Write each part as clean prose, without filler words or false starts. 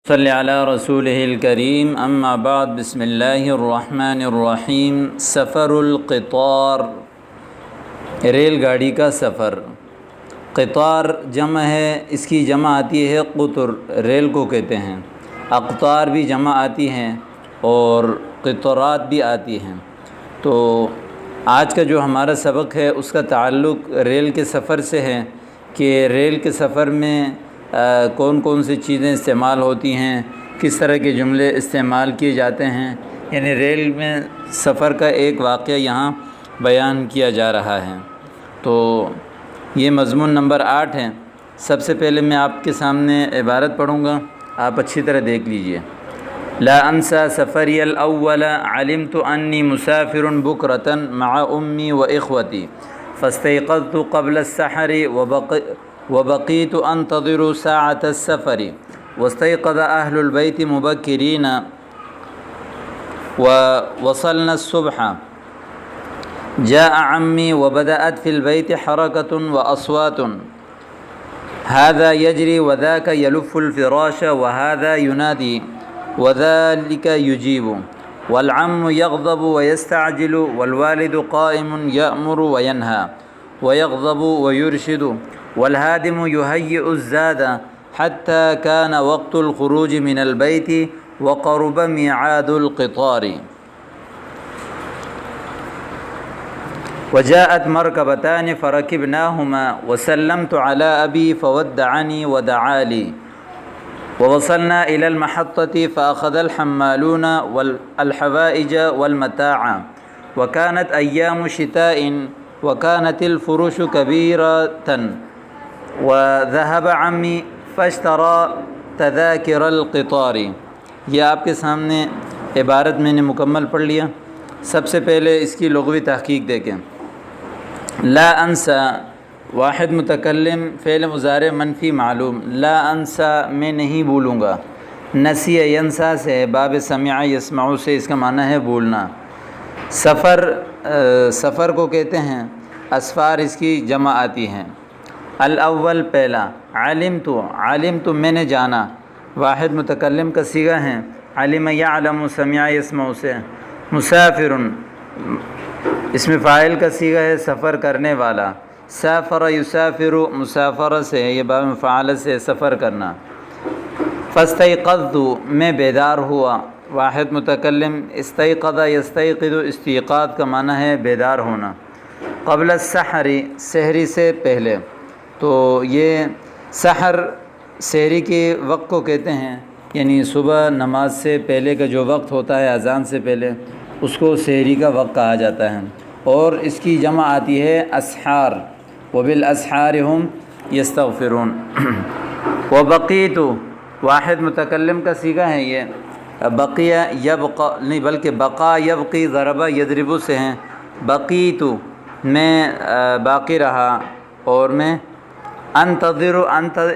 صلی علی رسولہ الکریم اما بعد بسم اللہ الرحمن الرحیم سفر القطار، ریل گاڑی کا سفر۔ قطار جمع ہے، اس کی جمع آتی ہے قطر، ریل کو کہتے ہیں۔ اقطار بھی جمع آتی ہیں اور قطرات بھی آتی ہیں۔ تو آج کا جو ہمارا سبق ہے اس کا تعلق ریل کے سفر سے ہے کہ ریل کے سفر میں کون کون سی چیزیں استعمال ہوتی ہیں، کس طرح کے جملے استعمال کیے جاتے ہیں، یعنی ریل میں سفر کا ایک واقعہ یہاں بیان کیا جا رہا ہے۔ تو یہ مضمون نمبر 8 ہے۔ سب سے پہلے میں آپ کے سامنے عبارت پڑھوں گا، آپ اچھی طرح دیکھ لیجئے۔ لا انسى سفری الاول علمت انی مسافر بکرة مع امی و اخوتی فاستيقظت قبل السحر وبقيت انتظر ساعة السفر واستيقظ اهل البيت مبكرين ووصلنا الصبح جاء عمي وبدأت في البيت حركة وأصوات هذا يجري وذاك يلف الفراش وهذا ينادي وذلك يجيب والعم يغضب ويستعجل والوالد قائم يأمر وينهى ويغضب ويرشد والهادم يهيئ الزاد حتى كان وقت الخروج من البيت وقرب ميعاد القطار وجاءت مركبتان فركبناهما وسلمت على أبي فودعني ودعا لي ووصلنا إلى المحطة فأخذ الحمالون الحوائج والمتاع وكانت أيام شتاء وكانت الفرش كبيرة وذهب عمي فاشترى تذاكر القطار۔ یہ آپ کے سامنے عبارت میں نے مکمل پڑھ لیا۔ سب سے پہلے اس کی لغوی تحقیق دیکھیں۔ لا انسى واحد متکلم، فعل مضارع منفی معلوم۔ لا انسى میں نہیں بھولوں گا۔ نسی ینسا سے، باب سمع یسمع سے اس کا معنی ہے بھولنا۔ سفر کو کہتے ہیں، اسفار اس کی جمع آتی ہیں۔ الاول پہلا، علمت میں نے جانا، واحد متکلم کا صیغہ ہے۔ علم یعلم، سمع یسمع سے۔ مسافر اسم فاعل کا صیغہ ہے، سفر کرنے والا۔ سافر یسافر، مسافر سے، یہ باب مفعول سے، سفر کرنا۔ فاستيقظت میں بیدار ہوا، واحد متکلم۔ استيقظ یستيقظ، استيقاظ کا معنی ہے بیدار ہونا۔ قبل السحر سحری سے پہلے، تو یہ سحر سحری کے وقت کو کہتے ہیں، یعنی صبح نماز سے پہلے کا جو وقت ہوتا ہے اذان سے پہلے، اس کو سحری کا وقت کہا جاتا ہے۔ اور اس کی جمع آتی ہے اسحار، وبالاسحار هم یستغفرون۔ وبقیت واحد متکلم کا صیغہ ہے یہ۔ بقیہ یبقى نہیں بلکہ بقا یبقی، ضرب یضرب سے ہیں۔ بقیت میں باقی رہا، اور میں انتظر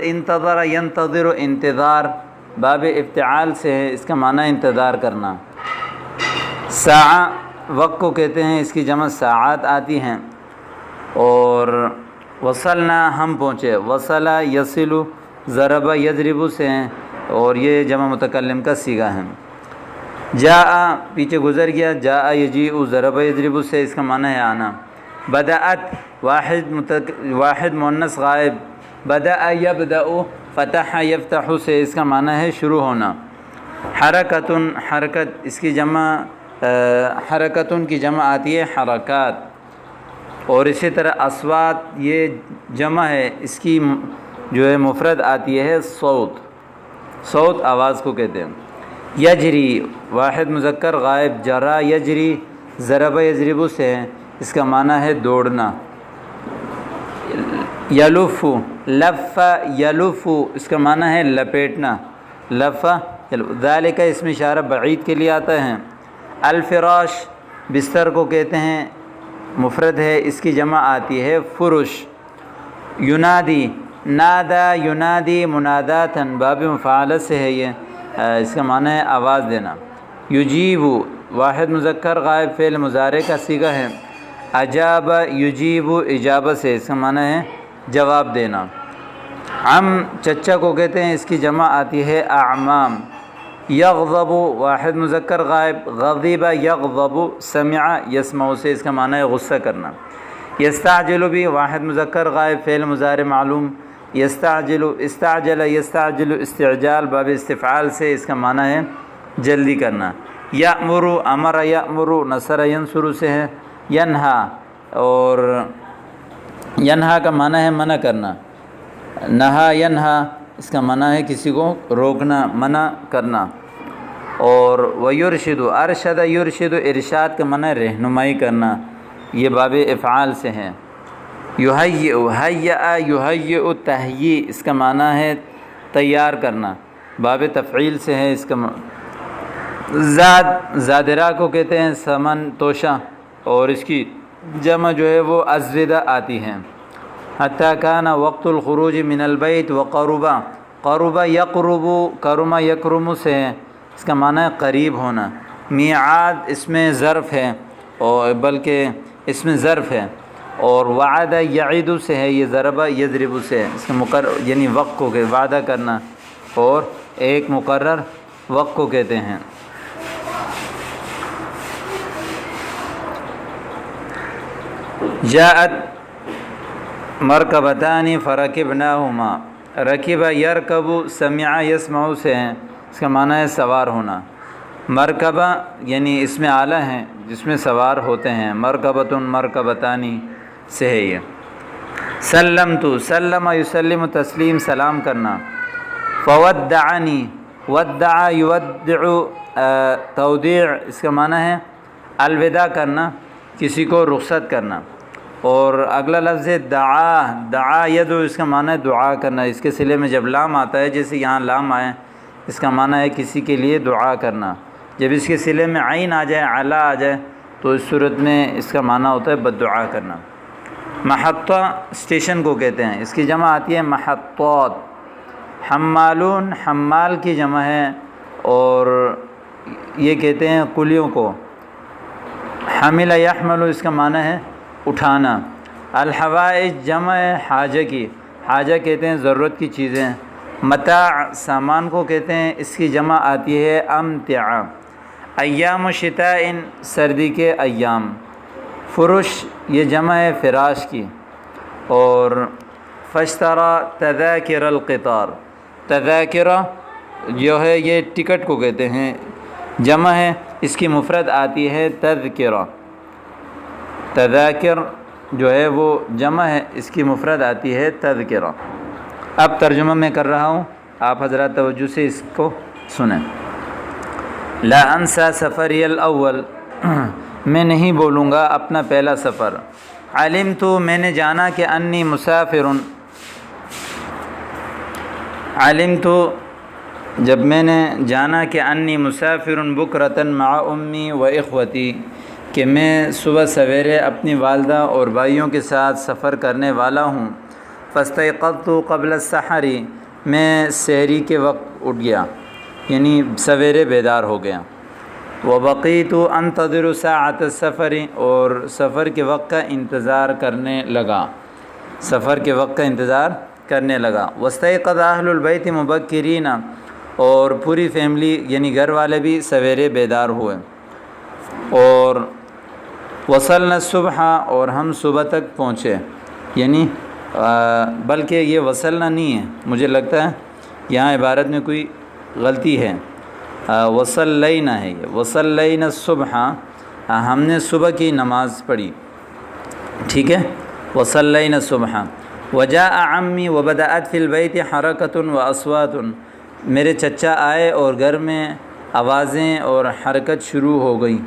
انتظر ینتظر انتظار، باب افتعال سے ہے، اس کا معنی انتظار کرنا۔ ساعہ وقت کو کہتے ہیں، اس کی جمع ساعات آتی ہیں۔ اور وصلنا ہم پہنچے، وصلا یصل ضرب یضرب سے ہیں، اور یہ جمع متکلم کا صیغہ ہے۔ جاء پیچھے گزر گیا، جاء یجیء ضرب یضرب سے، اس کا معنی ہے آنا۔ بدأت واحد مؤنث غائب، بدأ یبدأ، فتح یفتح سے، اس کا معنی ہے شروع ہونا۔ حرکت حرکت، اس کی جمع حرکتن کی جمع آتی ہے حرکات۔ اور اسی طرح اصوات یہ جمع ہے، اس کی جو ہے مفرد آتی ہے صوت، صوت آواز کو کہتے ہیں۔ یجری واحد مذکر غائب، جرا یجری ضرب یضرب سے، اس کا معنی ہے دوڑنا۔ یلف لف یلف، اس کا معنی ہے لپیٹنا، لف ذالک اسم اشارہ بعید کے لیے آتا ہے۔ الفراش بستر کو کہتے ہیں، مفرد ہے، اس کی جمع آتی ہے فرش۔ ینادی نادا ینادی مناداتن، باب مفعول سے ہے یہ، اس کا معنی ہے آواز دینا۔ یجیب واحد مذکر غائب، فعل مضارع کا صیغہ ہے۔ اجاب یجیب اجابت سے، اس کا معنی ہے جواب دینا۔ عم چچا کو کہتے ہیں، اس کی جمع آتی ہے اعمام۔ یغضب واحد مذکر غائب، غضب یغضب، سمع یسمع سے اس کا معنی ہے غصہ کرنا۔ یستعجل بھی واحد مذکر غائب، فعل مضارع معلوم، یستعجل استعجل یستعجل، استعجال باب استفعال سے اس کا معنی ہے جلدی کرنا۔ یأمر امر یأمر، نصر ینصر سے ہے۔ ینہا، اور ینہا کا معنی ہے منع کرنا، نہا ینہا اس کا معنی ہے کسی کو روکنا، منع کرنا۔ اور ویرشد، ارشد یرشد، ارشاد کا معنی ہے رہنمائی کرنا، یہ باب افعال سے ہے۔ یہیئ، ہیأ یہیئ، تہییع اس کا معنی ہے تیار کرنا، باب تفعیل سے ہے اس کا زاد، زادرہ کو کہتے ہیں سمن توشہ، اور اس کی جمع جو ہے وہ ازودہ آتی ہیں۔ حتیٰ کان وقت الخروج من البیت وقربا، قربا یقرب، کرما یکرم سے ہے اس کا معنی ہے قریب ہونا۔ میعاد اس میں ظرف ہے، اور بلکہ اس میں ظرف ہے، اور وعد یعید سے ہے، یہ ضربہ یضرب سے ہے، اس کا یعنی وقت کو کہ وعدہ کرنا، اور ایک مقرر وقت کو کہتے ہیں۔ جاءت مرکبتان فرکبناہما، رکب یرکب، سمع یسمع سے ہیں، اس کا معنی ہے سوار ہونا۔ مرکبہ یعنی اس میں آلہ ہیں جس میں سوار ہوتے ہیں، مرکبتن مرکبتانی سے ہے یہ۔ سلمت، سلم یسلم تسلیم سلام کرنا۔ فودعنی، ودع یودع، تودیع اس کا معنی ہے الوداع کرنا، کسی کو رخصت کرنا۔ اور اگلا لفظ ہے دعا، دعا یدعو اس کا معنی ہے دعا کرنا، اس کے صلے میں جب لام آتا ہے، جیسے یہاں لام آئے اس کا معنی ہے کسی کے لیے دعا کرنا۔ جب اس کے صلے میں عین آ جائے، علا آ جائے، تو اس صورت میں اس کا معنی ہوتا ہے بددعا کرنا۔ محطہ اسٹیشن کو کہتے ہیں، اس کی جمع آتی ہے محطات۔ حمالون حمال کی جمع ہے، اور یہ کہتے ہیں کلیوں کو۔ حمل یحمل اس کا معنی ہے اٹھانا۔ الحوائج جمع ہے حاجہ کی، حاجہ کہتے ہیں ضرورت کی چیزیں۔ متاع سامان کو کہتے ہیں، اس کی جمع آتی ہے امتعہ۔ ایام شتاء سردی کے ایام۔ فرش یہ جمع ہے فراش کی۔ اور فاشترى تذاکر القطار، تذاکرہ جو ہے یہ ٹکٹ کو کہتے ہیں، جمع ہے، اس کی مفرد آتی ہے تذکرہ۔ تذاکر جو ہے وہ جمع ہے، اس کی مفرد آتی ہے تذکرہ۔ اب ترجمہ میں کر رہا ہوں، آپ حضرات توجہ سے اس کو سنیں۔ لا انسا سفری الاول، میں نہیں بولوں گا اپنا پہلا سفر۔ علمت میں نے جانا کہ انی مسافر، علمت جب میں نے جانا کہ انی مسافر بکرۃ مع امی و اخوتی، کہ میں صبح سویرے اپنی والدہ اور بھائیوں کے ساتھ سفر کرنے والا ہوں۔ فاستيقظت قبل السحر، میں سحری کے وقت اٹھ گیا، یعنی سویرے بیدار ہو گیا۔ وبقيت انتظر ساعة السفر، اور سفر کے وقت کا انتظار کرنے لگا، سفر کے وقت کا انتظار کرنے لگا۔ واستيقظ اہل البیت مبکرین، اور پوری فیملی یعنی گھر والے بھی سویرے بیدار ہوئے۔ اور وصلنا الصبح، اور ہم صبح تک پہنچے، یعنی بلکہ یہ وصلنا نہیں ہے، مجھے لگتا ہے یہاں عبارت میں کوئی غلطی ہے، وصلینا ہے یہ، وصلینا الصبح، ہم نے صبح کی نماز پڑھی، ٹھیک ہے، وصلینا الصبح۔ وجاء عمی وبدأت فی البیت حرکۃ واصوات، میرے چچا آئے اور گھر میں آوازیں اور حرکت شروع ہو گئی،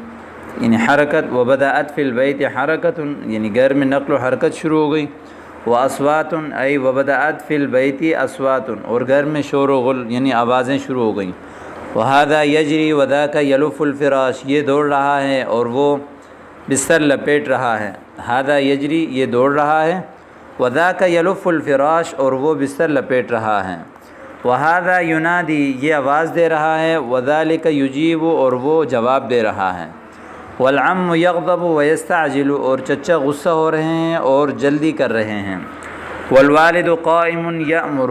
یعنی حرکت، وبدأت فی البیت حرکۃ یعنی گھر میں نقل و حرکت شروع ہو گئی، واصوات ای وبدأت فی البیت اصوات، اور گھر میں شور و غل یعنی آوازیں شروع ہو گئیں۔ وہذا یجری وذاک یلف الفراش، یہ دوڑ رہا ہے اور وہ بستر لپیٹ رہا ہے۔ ھذا یجری یہ دوڑ رہا ہے، وذاک یلف الفراش اور وہ بستر لپیٹ رہا ہے۔ وہذا ینادی یہ آواز دے رہا ہے، وذالک یجیب اور وہ جواب دے رہا ہے۔ والعم یغضب ویستعجل اور چچا غصہ ہو رہے ہیں اور جلدی کر رہے ہیں۔ والوالد قائم یأمر،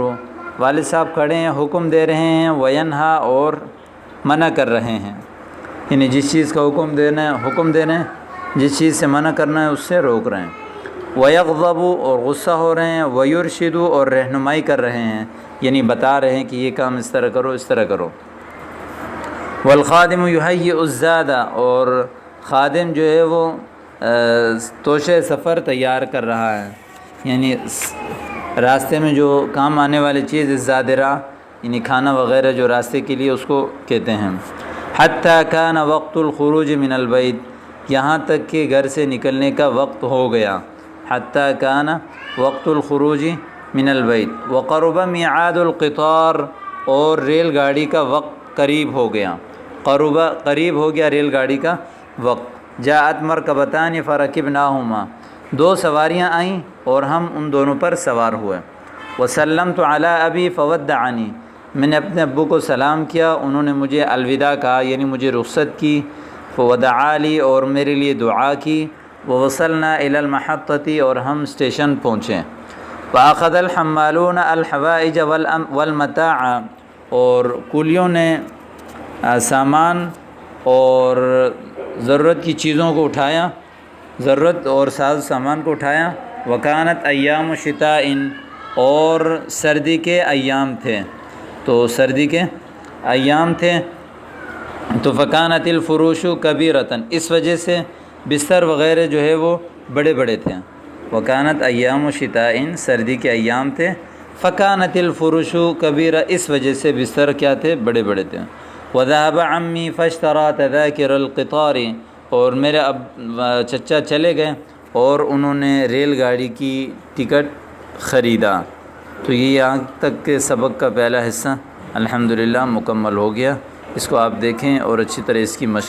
والد صاحب کھڑے ہیں حکم دے رہے ہیں، وینہا اور منع کر رہے ہیں، یعنی جس چیز کا حکم دے رہے ہیں، جس چیز سے منع کرنا ہے اس سے روک رہے ہیں۔ ویغضب اور غصہ ہو رہے ہیں، ویرشد اور رہنمائی کر رہے ہیں، یعنی بتا رہے ہیں کہ یہ کام اس طرح کرو، اس طرح کرو۔ والخادم یحیئ الزاد، اور خادم جو ہے وہ توشہ سفر تیار کر رہا ہے، یعنی راستے میں جو کام آنے والی چیز زادرہ، یعنی کھانا وغیرہ جو راستے کے لیے اس کو کہتے ہیں۔ حتی کان وقت الخروج من البیت، یہاں تک کہ گھر سے نکلنے کا وقت ہو گیا۔ حتی کان وقت الخروج من البیت وقرب میعاد القطار، اور ریل گاڑی کا وقت قریب ہو گیا، قریب ہو گیا ریل گاڑی کا وقت۔ جاءت مرکبتان فرکبناہما، دو سواریاں آئیں اور ہم ان دونوں پر سوار ہوئے۔ وسلمت علی ابی فودعنی، میں نے اپنے ابو کو سلام کیا، انہوں نے مجھے الوداع کہا، یعنی مجھے رخصت کی۔ فودعا لی، اور میرے لیے دعا کی۔ ووصلنا الی المحطۃ، اور ہم اسٹیشن پہنچے۔ فاخذ الحمالون الحوائج والمتاع، اور کولیوں نے سامان اور ضرورت کی چیزوں کو اٹھایا، ضرورت اور ساز سامان کو اٹھایا۔ وکانت ایام شتاء، اور سردی کے ایام تھے، تو سردی کے ایام تھے، تو فکانت الفروش کبیرتن، اس وجہ سے بستر وغیرہ جو ہے وہ بڑے بڑے تھے۔ وکانت ایام شتاء، سردی کے ایام تھے، فکانت الفروش کبیرہ، اس وجہ سے بستر کیا تھے، بڑے بڑے تھے۔ وذهب عمی فاشترى تذاکر القطار، اور میرے چچا چلے گئے اور انہوں نے ریل گاڑی کی ٹکٹ خریدا۔ تو یہ یہاں تک کے سبق کا پہلا حصہ الحمدللہ مکمل ہو گیا۔ اس کو آپ دیکھیں اور اچھی طرح اس کی مشق